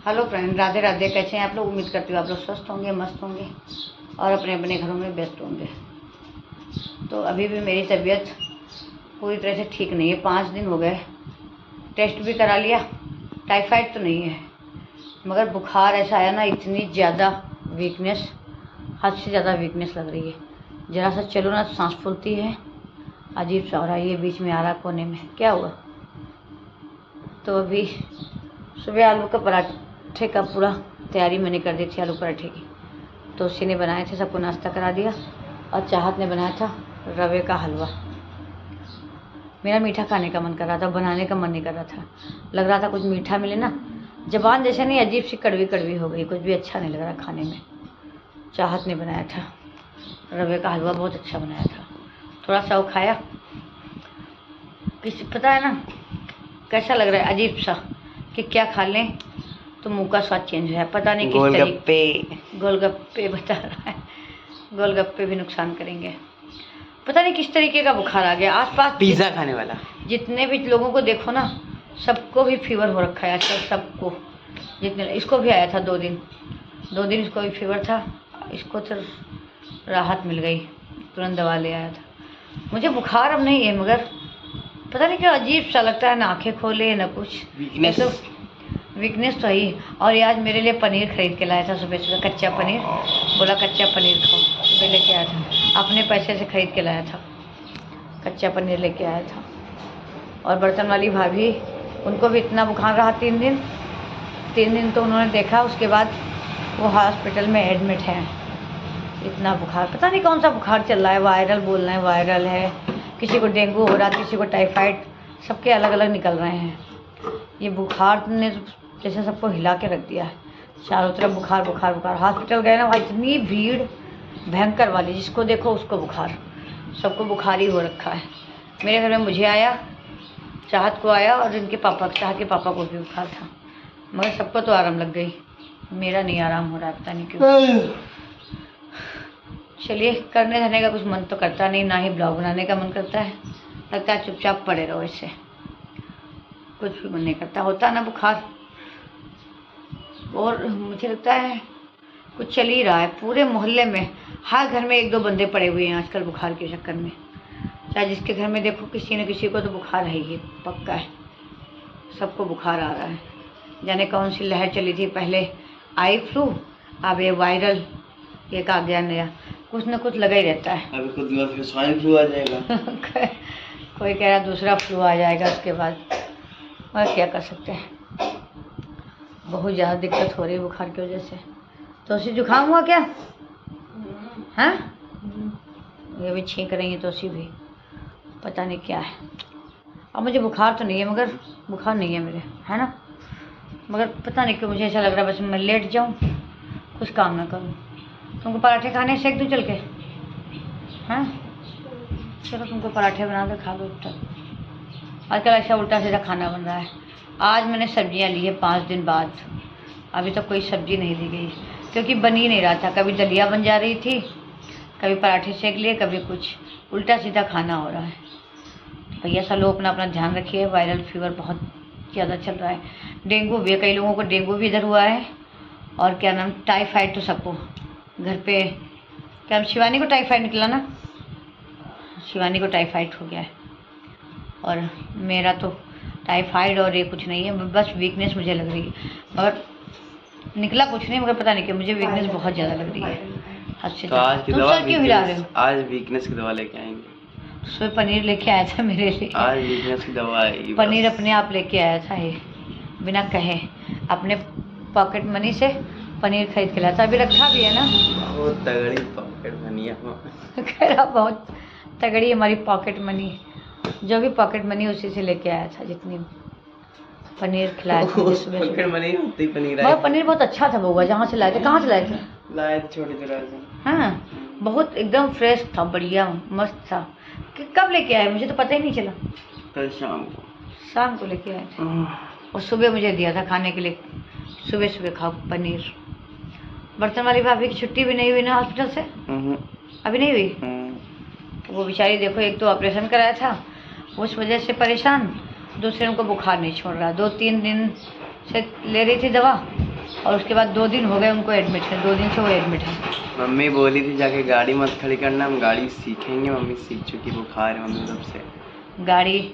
Hello friend, Radhe Radhe. कैसे हैं आप लोग? उम्मीद करती हूँ आप लोग स्वस्थ होंगे, मस्त होंगे और अपने अपने घरों में व्यस्त होंगे। तो अभी भी मेरी तबीयत पूरी तरह से ठीक नहीं है। 5 दिन हो गए, टेस्ट भी करा लिया। टाइफाइड तो नहीं है, मगर बुखार ऐसा आया ना, इतनी ज़्यादा वीकनेस, हद से ज़्यादा वीकनेस लग रही है। ज़रा सा चलो ना सांस फूलती है, अजीब सा हो रहा है। ये बीच में आ रहा कोने में, क्या हुआ? तो अभी सुबह आलू का पराठे का पूरा तैयारी मैंने कर दी थी, आलू पराठे की। तो उसी ने बनाए थे, सबको नाश्ता करा दिया। और चाहत ने बनाया था रवे का हलवा। मेरा मीठा खाने का मन कर रहा था, बनाने का मन नहीं कर रहा था। लग रहा था कुछ मीठा मिले ना, ज़बान जैसे नहीं अजीब सी कड़वी कड़वी हो गई, कुछ भी अच्छा नहीं लग रहा खाने में। चाहत ने बनाया था रवे का हलवा, बहुत अच्छा बनाया था। थोड़ा सा वो खाया, किसी पता है ना कैसा लग रहा है, अजीब सा कि क्या खा लें तो मुंह का स्वाद चेंज है। पता नहीं किस तरीके। गोलगप्पे बता रहा है, गोलगप्पे भी नुकसान करेंगे। पता नहीं किस तरीके का बुखार आ गया। आसपास पिज्जा खाने वाला जितने भी लोगों को देखो ना, सबको भी फीवर हो रखा है आजकल, सबको। जितने, इसको भी आया था 2 दिन इसको भी फीवर था। इसको तो राहत मिल गई, तुरंत दवा ले आया था। मुझे बुखार अब नहीं है, मगर पता नहीं क्यों अजीब सा लगता है, ना आँखें खोले ना कुछ, वीकनेस तो ही। और ये आज मेरे लिए पनीर खरीद के लाया था सुबह सुबह, कच्चा पनीर। बोला कच्चा पनीर खाओ, सुबह लेके आया था, अपने पैसे से खरीद के लाया था, कच्चा पनीर लेके आया था। और बर्तन वाली भाभी, उनको भी इतना बुखार रहा 3 दिन तो उन्होंने देखा, उसके बाद वो हॉस्पिटल में एडमिट है। इतना बुखार, पता नहीं कौन सा बुखार चल रहा है, वायरल बोल रहे हैं, वायरल है। किसी को डेंगू हो रहा, किसी को टाइफाइड, सबके अलग अलग निकल रहे हैं। ये बुखार ने जैसे सबको हिला के रख दिया है, चारों तरफ बुखार बुखार बुखार। हॉस्पिटल गए ना, वहाँ इतनी भीड़ भयंकर वाली, जिसको देखो उसको बुखार, सबको बुखार ही हो रखा है। मेरे घर में मुझे आया, चाहत को आया, और इनके पापा, चाहत के पापा को भी बुखार था, मगर सबको तो आराम लग गई, मेरा नहीं आराम हो रहा है, पता नहीं क्यों। चलिए, करने धरने का कुछ मन तो करता नहीं, ना ही ब्लॉग बनाने का मन करता है। लगता है चुपचाप पड़े रहो, इससे कुछ भी मन नहीं करता। होता ना बुखार, और मुझे लगता है कुछ चल ही रहा है पूरे मोहल्ले में। हर घर में 1-2 बंदे पड़े हुए हैं आजकल बुखार के चक्कर में। चाहे जिसके घर में देखो, किसी न किसी को तो बुखार है ही, पक्का है। सबको बुखार आ रहा है, जाने कौन सी लहर चली थी पहले, आई फ्लू, अब ये वायरल एक आ गया नया, कुछ न कुछ लगा ही रहता है। अभी कुछ दिनों में स्वाइन फ्लू आ जाएगा। कोई कह रहा दूसरा फ्लू आ जाएगा उसके बाद, और क्या कर सकते हैं। बहुत ज़्यादा दिक्कत हो रही है बुखार की वजह से। तो उसी जुकाम हुआ क्या? हाँ, ये भी छींक रही है, तो उसी भी पता नहीं क्या है। अब मुझे बुखार तो नहीं है, मगर बुखार नहीं है मेरे, है ना, मगर पता नहीं क्यों मुझे ऐसा लग रहा है बस मैं लेट जाऊँ, कुछ काम ना करूँ। तुमको पराठे खाने सेक दूँ चल के? हाँ चलो, तुमको पराठे बना दो, खा लो तब। आजकल ऐसा उल्टा सीधा खाना बन रहा है। आज मैंने सब्जियां ली है 5 दिन बाद, अभी तक कोई सब्जी नहीं ली गई, क्योंकि बन ही नहीं रहा था। कभी दलिया बन जा रही थी, कभी पराठे सेक लिए, कभी कुछ, उल्टा सीधा खाना हो रहा है। भैया सब लोग अपना अपना ध्यान रखिए, वायरल फीवर बहुत ज़्यादा चल रहा है। डेंगू भी है, कई लोगों को डेंगू भी इधर हुआ है, और क्या नाम, टाइफाइड तो सबको घर पे। क्या शिवानी को टाइफाइड निकला ना, शिवानी को टाइफाइड हो गया है, और मेरा तो टाइफाइड और ये कुछ नहीं है, बस वीकनेस मुझे लग रही है, मगर निकला कुछ नहीं, मगर पता नहीं कि मुझे वीकनेस बहुत ज़्यादा लग रही है, हद से ज़्यादा। आज की दवा तुम क्यों हिला रहे हो? आज वीकनेस की दवा लेके आएंगे। सुबह पनीर लेके आया था मेरे लिए, आज वीकनेस की दवा आएगी। पनीर अपने आप लेके आया था, ये बिना कहे अपने पॉकेट मनी से पनीर खरीद के लाया था। अभी रखा भी है ना, बहुत तगड़ी पॉकेट मनी है। कह रहा बहुत तगड़ी हमारी पॉकेट मनी, जो भी पॉकेट मनी उसी से लेके आया था, जितनी पनीर खिलाया था मुझे सुबह। पॉकेट मनी होती पनीर मगर पनीर बहुत अच्छा था बउआ, जहाँ से लाए थे। कहाँ से लाए थे? लाए थे छोटे छोटे से। हाँ, बहुत एकदम फ्रेश था, बढ़िया मस्त था। कि कब लेके आए, मुझे तो पता ही नहीं चला। कल शाम को लेके आए थे, और सुबह मुझे दिया था खाने के लिए, सुबह सुबह खाओ पनीर। बर्तन वाली भाभी की छुट्टी भी नहीं हुई ना हॉस्पिटल से, अभी नहीं हुई। वो बेचारी देखो, एक तो ऑपरेशन कराया था, उस वजह से परेशान, दूसरे उनको बुखार नहीं छोड़ रहा। 2-3 दिन से ले रही थी दवा, और उसके बाद 2 दिन हो गए उनको एडमिट है, 2 दिन से वो एडमिट है। मम्मी बोली थी जाके गाड़ी मत खड़ी करना, हम गाड़ी सीखेंगे। मम्मी सीख चुकी, बुखार है मम्मी तब से। गाड़ी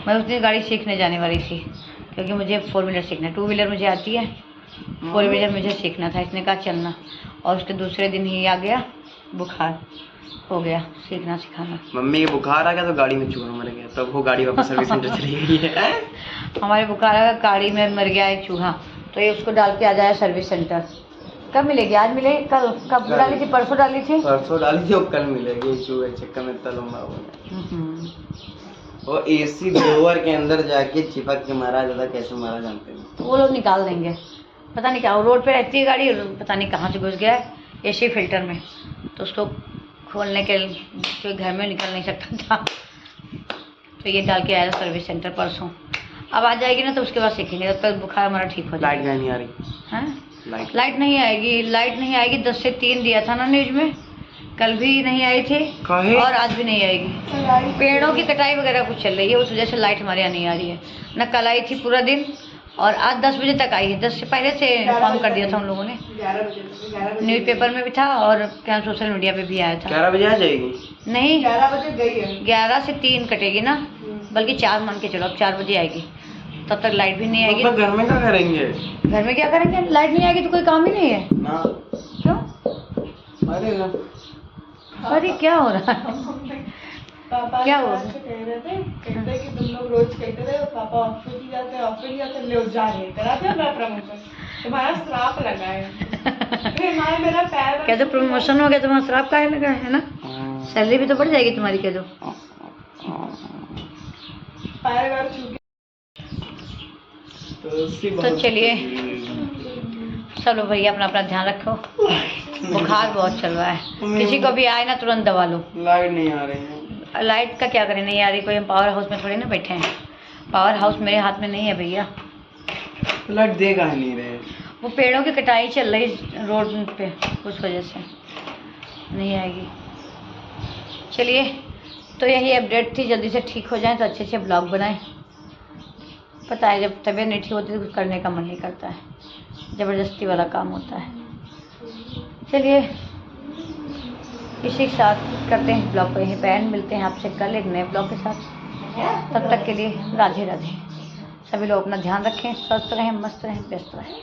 मैं उस दिन गाड़ी सीखने जाने वाली थी क्योंकि मुझे 4 व्हीलर सीखना है। 2 व्हीलर मुझे आती है, 4 व्हीलर मुझे सीखना था। इसने कहा चलना, और उसके दूसरे दिन ही आ गया बुखार, हो गया सीखना सिखाना। मम्मी के बुखार आ गया तो गाड़ी में चूहा मर गया, तब वो गाड़ी वापस सर्विस सेंटर चली गई है। हमारे बुखार आ गया, गाड़ी में मर गया है चूहा, तो ये उसको डाल के आ जाए सर्विस सेंटर। कब मिलेगी? आज मिलेगी? कल? कब डाली थी? परसों डाली थी। परसों डाली थी, वो कल मिलेगी। चूहे चक्कर में इतना लंबा हो गया। वो एसी ब्लोअर के अंदर जाके चिपक के मारा जाता, कैसे मारा जानते हैं। वो लोग निकाल देंगे, पता नहीं क्या। रोड पे रहती है गाड़ी, पता नहीं कहाँ से घुस गया है एसी फिल्टर में, तो उसको खोलने के लिए घर में निकल नहीं सकता था, तो ये डाल के आया सर्विस सेंटर परसों। अब आ जाएगी ना तो उसके बाद सीखेंगे, तब तक बुखार हमारा ठीक हो जाएगा। लाइट नहीं आ रही है? लाइट नहीं आएगी, लाइट नहीं आएगी। 10 से 3 दिया था ना न्यूज में, कल भी नहीं आई थी और आज भी नहीं आएगी। पेड़ों की कटाई वगैरह कुछ चल रही है, उस वजह से लाइट हमारे यहाँ नहीं आ रही है ना। कल आई थी पूरा दिन और आज 10 बजे तक आई है। 10 से पहले से इन्फॉर्म कर दिया था उन लोगों ने, न्यूज़ पेपर में भी था और क्या सोशल मीडिया पे भी आया था। 11 बजे आ जाएगी? नहीं, 11 बजे गई है। 11 से 3 कटेगी ना, बल्कि 4 मान के चलो, अब 4 बजे आएगी। तब तक लाइट भी नहीं आएगी। तो घर में क्या करेंगे? घर में क्या करेंगे? लाइट नहीं आएगी तो कोई काम ही नहीं है ना। क्यों? अरे ना, अरे क्या हो रहा है? पापा क्या हुआ? कह रहे थे, कहते कि तुम लोग रोज कहते थे पापा ऑफिस ही जाते हैं, ऑफिस ही जाते, ले जा रहे कराते हो मैं प्रमोशन, तुम्हारा श्राप लगा है। फिर हमारा मेरा पैर कह दो प्रमोशन हो गया, तुम्हारा श्राप काहे लगा है ना। सैलरी भी तो बढ़ जाएगी तुम्हारी, कह दो। पैर वैर छू तो चलिए सब लोग भैया अपना अपना ध्यान रखो, बुखार बहुत चल रहा है। किसी को भी आए ना तुरंत दवा लो। लाइट नहीं आ रही है। लाइट का क्या करें, नहीं आ रही। कोई हम पावर हाउस में थोड़ी ना बैठे हैं, पावर हाउस मेरे हाथ में नहीं है भैया। लाइट देगा ही नहीं रहे। वो पेड़ों की कटाई चल रही रोड पे, उस वजह से नहीं आएगी। चलिए, तो यही अपडेट थी। जल्दी से ठीक हो जाए तो अच्छे ब्लॉग बनाएं। पता है जब तबीयत नहीं ठीक होती तो कुछ करने का मन नहीं करता है, ज़बरदस्ती वाला काम होता है। चलिए, इसी के साथ करते हैं ब्लॉग को यहीं पे एंड। मिलते हैं आपसे कल एक नए ब्लॉग के साथ। तब तक के लिए राधे राधे। सभी लोग अपना ध्यान रखें, स्वस्थ रहें, मस्त रहें, व्यस्त रहें।